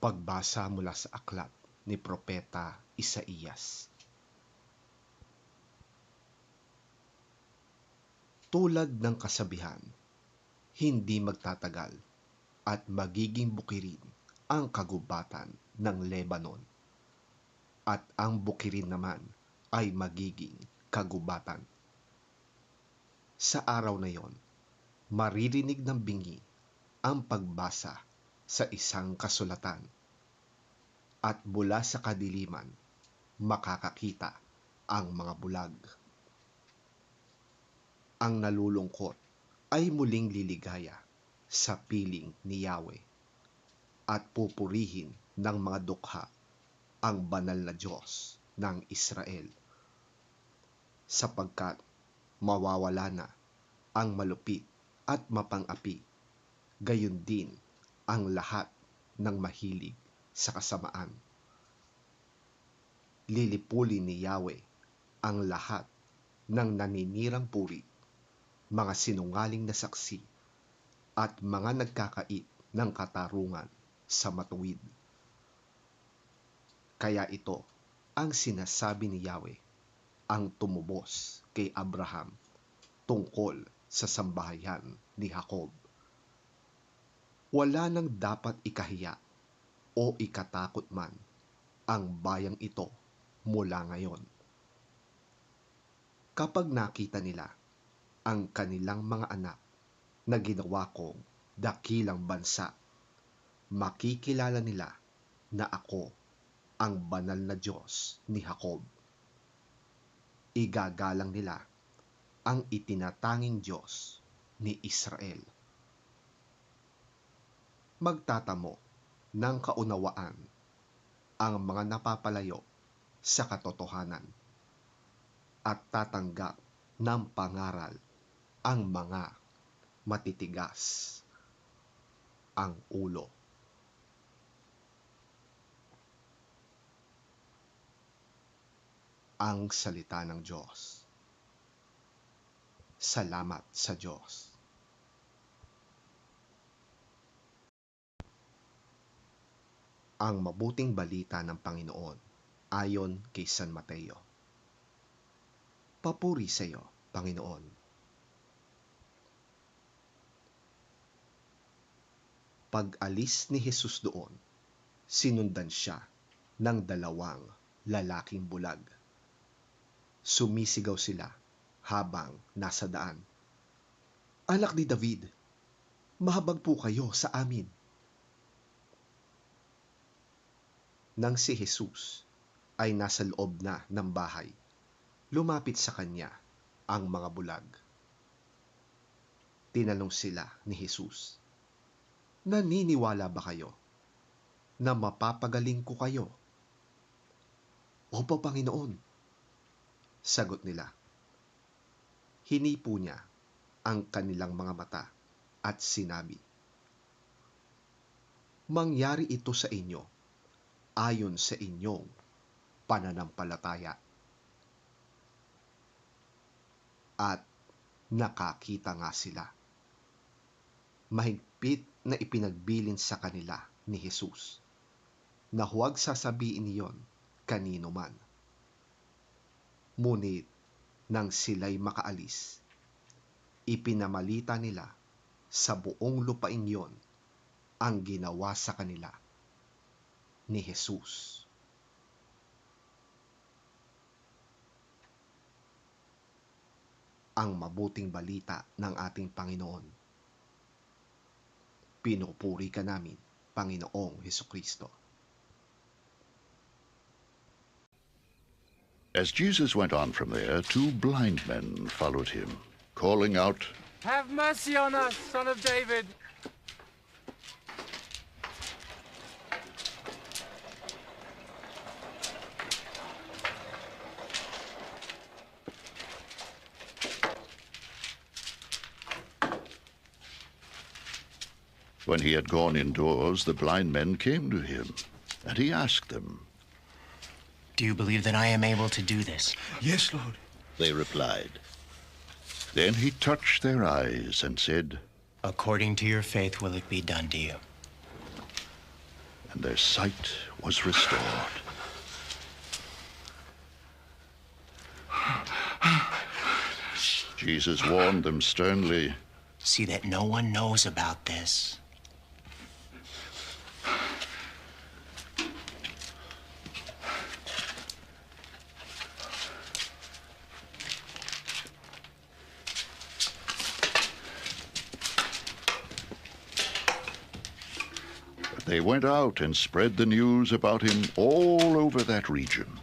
Pagbasa mula sa aklat ni Propeta Isaías. Tulad ng kasabihan, hindi magtatagal at magiging bukirin ang kagubatan ng Lebanon, at ang bukirin naman ay magiging kagubatan. Sa araw na yon, maririnig ng bingi ang pagbasa sa isang kasulatan, at mula sa kadiliman makakakita ang mga bulag. Ang nalulungkot ay muling liligaya sa piling ni Yahweh, at pupurihin ng mga dukha ang banal na Diyos ng Israel, sapagkat mawawala na ang malupit at mapang-api, gayon din ang lahat ng mahilig sa kasamaan. Lilipulin ni Yahweh ang lahat ng naninirang puri, mga sinungaling na saksi, at mga nagkakait ng katarungan sa matuwid. Kaya ito ang sinasabi ni Yahweh, ang tumubos kay Abraham tungkol sa sambahayan ni Jacob. Wala nang dapat ikahiya o ikatakot man ang bayang ito mula ngayon. Kapag nakita nila ang kanilang mga anak na ginawa kong dakilang bansa, makikilala nila na ako ang banal na Diyos ni Jacob. Igagalang nila ang itinatanging Diyos ni Israel. Magtatamo ng kaunawaan ang mga napapalayo sa katotohanan, at tatanggap ng pangaral ang mga matitigas ang ulo. Ang salita ng Diyos. Salamat sa Diyos. Ang mabuting balita ng Panginoon ayon kay San Mateo. Papuri sa iyo, Panginoon. Pag-alis ni Jesus doon, sinundan siya ng 2 lalaking bulag. Sumisigaw sila habang nasa daan, "Anak ni David, mahabag po kayo sa amin." Nang si Jesus ay nasa loob na ng bahay, lumapit sa kanya ang mga bulag. Tinanong sila ni Jesus, "Naniniwala ba kayo na mapapagaling ko kayo?" "Opo, Panginoon," sagot nila. Hinipo niya ang kanilang mga mata at sinabi, "Mangyari ito sa inyo ayon sa inyong pananampalataya." At nakakita nga sila. Mahigpit na ipinagbilin sa kanila ni Jesus na huwag sasabihin niyon kanino man. Ngunit nang sila'y makaalis, ipinamalita nila sa buong lupain yon ang ginawa sa kanila ni Jesus. Ang mabuting balita ng ating Panginoon. Pinupuri ka namin, Panginoong Hesukristo. As Jesus went on from there, 2 blind men followed him, calling out, "Have mercy on us, Son of David!" When he had gone indoors, the blind men came to him, and he asked them, "Do you believe that I am able to do this?" "Yes, Lord," they replied. Then he touched their eyes and said, "According to your faith will it be done to you." and their sight was restored. Jesus warned them sternly, See that no one knows about this. They went out and spread the news about him all over that region.